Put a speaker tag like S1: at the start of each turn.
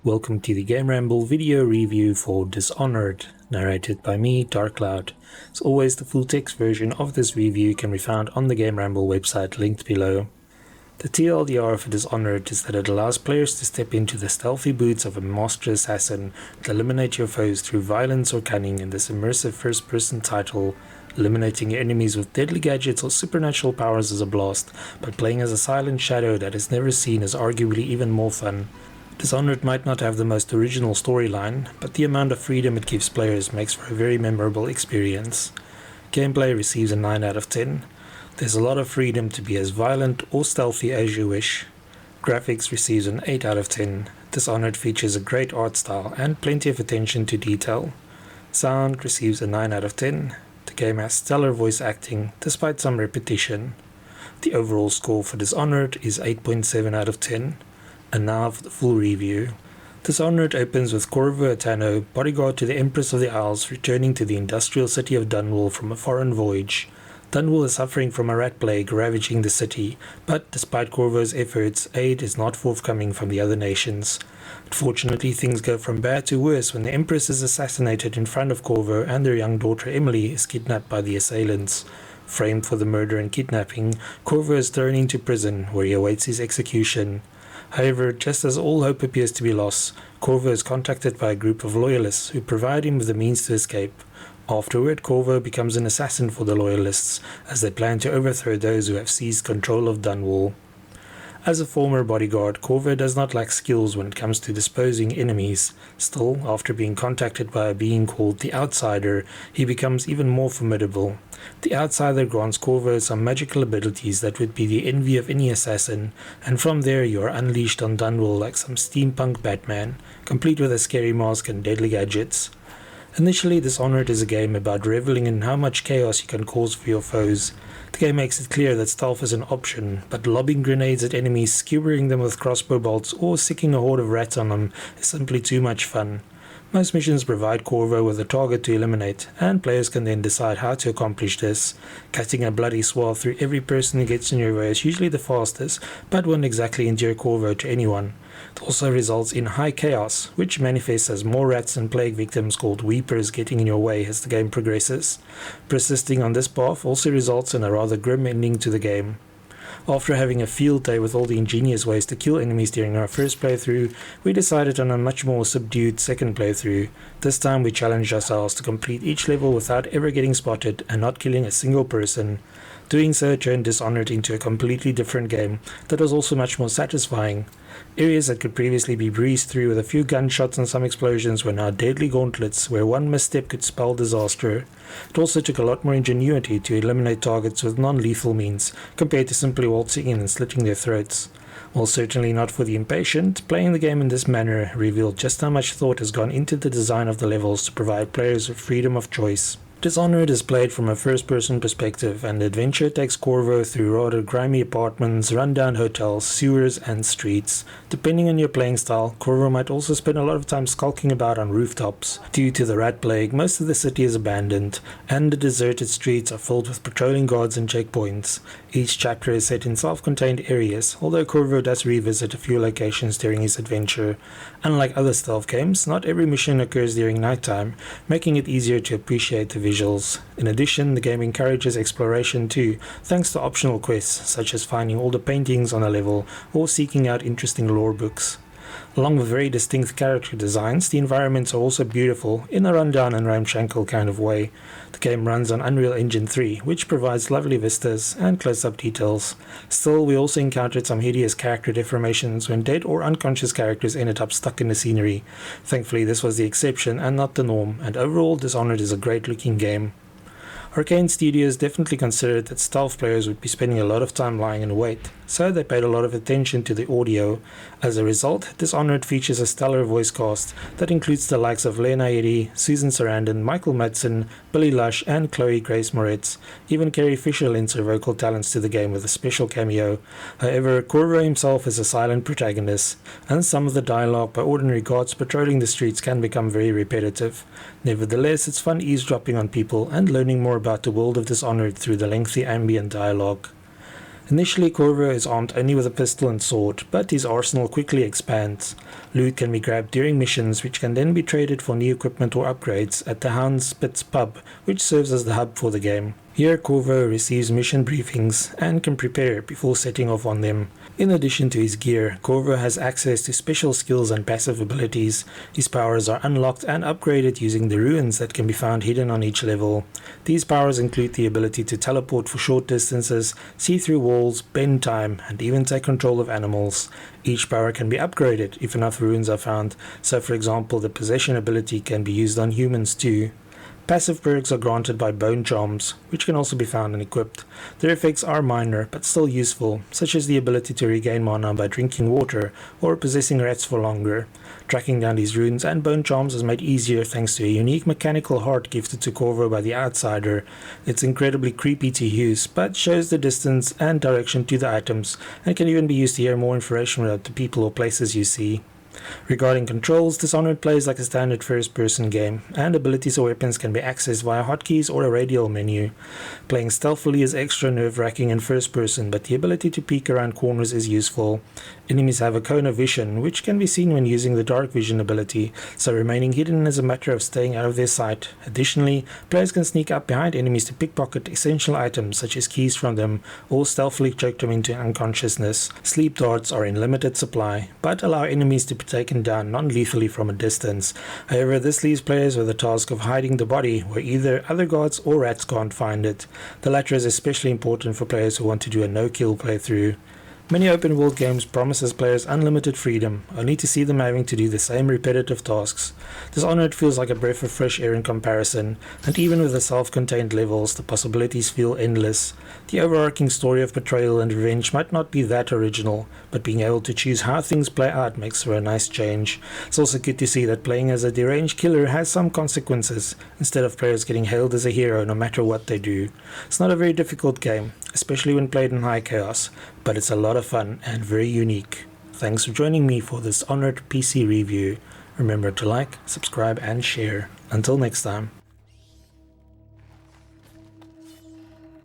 S1: Welcome to the GameRamble video review for Dishonored, narrated by me, Darkcloud. As always, the full text version of this review can be found on the GameRamble website linked below. The TLDR for Dishonored is that it allows players to step into the stealthy boots of a master assassin and eliminate your foes through violence or cunning in this immersive first-person title, eliminating your enemies with deadly gadgets or supernatural powers as a blast, but playing as a silent shadow that is never seen is arguably even more fun. Dishonored might not have the most original storyline, but the amount of freedom it gives players makes for a very memorable experience. Gameplay receives a 9 out of 10. There's a lot of freedom to be as violent or stealthy as you wish. Graphics receives an 8 out of 10. Dishonored features a great art style and plenty of attention to detail. Sound receives a 9 out of 10. The game has stellar voice acting, despite some repetition. The overall score for Dishonored is 8.7 out of 10. And now for the full review. Dishonored opens with Corvo Atano, bodyguard to the Empress of the Isles, returning to the industrial city of Dunwall from a foreign voyage. Dunwall is suffering from a rat plague ravaging the city, but despite Corvo's efforts, aid is not forthcoming from the other nations. Unfortunately, things go from bad to worse when the Empress is assassinated in front of Corvo and their young daughter Emily is kidnapped by the assailants. Framed for the murder and kidnapping, Corvo is thrown into prison, where he awaits his execution. However, just as all hope appears to be lost, Corvo is contacted by a group of loyalists who provide him with the means to escape. Afterward, Corvo becomes an assassin for the loyalists, as they plan to overthrow those who have seized control of Dunwall. As a former bodyguard, Corvo does not lack skills when it comes to disposing enemies. Still, after being contacted by a being called the Outsider, he becomes even more formidable. The Outsider grants Corvo some magical abilities that would be the envy of any assassin, and from there you are unleashed on Dunwall like some steampunk Batman, complete with a scary mask and deadly gadgets. Initially, Dishonored is a game about reveling in how much chaos you can cause for your foes. The game makes it clear that stealth is an option, but lobbing grenades at enemies, skewering them with crossbow bolts, or sicking a horde of rats on them is simply too much fun. Most missions provide Corvo with a target to eliminate, and players can then decide how to accomplish this. Cutting a bloody swath through every person who gets in your way is usually the fastest, but won't exactly endear Corvo to anyone. It also results in high chaos, which manifests as more rats and plague victims called Weepers getting in your way as the game progresses. Persisting on this path also results in a rather grim ending to the game. After having a field day with all the ingenious ways to kill enemies during our first playthrough, we decided on a much more subdued second playthrough. This time we challenged ourselves to complete each level without ever getting spotted and not killing a single person. Doing so turned Dishonored into a completely different game that was also much more satisfying. Areas that could previously be breezed through with a few gunshots and some explosions were now deadly gauntlets where one misstep could spell disaster. It also took a lot more ingenuity to eliminate targets with non-lethal means, compared to simply waltzing in and slitting their throats. While certainly not for the impatient, playing the game in this manner revealed just how much thought has gone into the design of the levels to provide players with freedom of choice. Dishonored is played from a first-person perspective, and the adventure takes Corvo through rather grimy apartments, run-down hotels, sewers, and streets. Depending on your playing style, Corvo might also spend a lot of time skulking about on rooftops. Due to the rat plague, most of the city is abandoned, and the deserted streets are filled with patrolling guards and checkpoints. Each chapter is set in self-contained areas, although Corvo does revisit a few locations during his adventure. Unlike other stealth games, not every mission occurs during nighttime, making it easier to appreciate the visuals. In addition, the game encourages exploration too, thanks to optional quests such as finding all the paintings on a level or seeking out interesting lore books. Along with very distinct character designs, the environments are also beautiful in a rundown and ramshackle kind of way. The game runs on Unreal Engine 3, which provides lovely vistas and close-up details. Still, we also encountered some hideous character deformations when dead or unconscious characters ended up stuck in the scenery. Thankfully, this was the exception and not the norm, and overall Dishonored is a great-looking game. Arcane Studios definitely considered that stealth players would be spending a lot of time lying in wait, so they paid a lot of attention to the audio. As a result, Dishonored features a stellar voice cast that includes the likes of Lena Headey, Susan Sarandon, Michael Madsen, Billy Lush, and Chloe Grace Moretz. Even Carrie Fisher lends her vocal talents to the game with a special cameo. However, Corvo himself is a silent protagonist, and some of the dialogue by ordinary guards patrolling the streets can become very repetitive. Nevertheless, it's fun eavesdropping on people and learning more about the world of Dishonored through the lengthy ambient dialogue. Initially, Corvo is armed only with a pistol and sword, but his arsenal quickly expands. Loot can be grabbed during missions, which can then be traded for new equipment or upgrades at the Hound's Spit's pub, which serves as the hub for the game. Here, Corvo receives mission briefings and can prepare before setting off on them. In addition to his gear, Corvo has access to special skills and passive abilities. His powers are unlocked and upgraded using the ruins that can be found hidden on each level. These powers include the ability to teleport for short distances, see through walls, bend time, and even take control of animals. Each power can be upgraded if enough ruins are found, so for example the possession ability can be used on humans too. Passive perks are granted by bone charms, which can also be found and equipped. Their effects are minor, but still useful, such as the ability to regain mana by drinking water, or possessing rats for longer. Tracking down these runes and bone charms is made easier thanks to a unique mechanical heart gifted to Corvo by the Outsider. It's incredibly creepy to use, but shows the distance and direction to the items, and can even be used to hear more information about the people or places you see. Regarding controls, Dishonored plays like a standard first-person game, and abilities or weapons can be accessed via hotkeys or a radial menu. Playing stealthily is extra nerve-wracking in first-person, but the ability to peek around corners is useful. Enemies have a cone of vision, which can be seen when using the dark vision ability, so remaining hidden is a matter of staying out of their sight. Additionally, players can sneak up behind enemies to pickpocket essential items such as keys from them, or stealthily choke them into unconsciousness. Sleep darts are in limited supply, but allow enemies to be taken down non-lethally from a distance. However, this leaves players with the task of hiding the body where either other guards or rats can't find it. The latter is especially important for players who want to do a no-kill playthrough. Many open world games promises players unlimited freedom, only to see them having to do the same repetitive tasks. Dishonored feels like a breath of fresh air in comparison, and even with the self-contained levels, the possibilities feel endless. The overarching story of betrayal and revenge might not be that original, but being able to choose how things play out makes for a nice change. It's also good to see that playing as a deranged killer has some consequences, instead of players getting hailed as a hero no matter what they do. It's not a very difficult game, especially when played in high chaos, but it's a lot of fun and very unique. Thanks for joining me for this Dishonored PC review. Remember to like, subscribe and share. Until next time.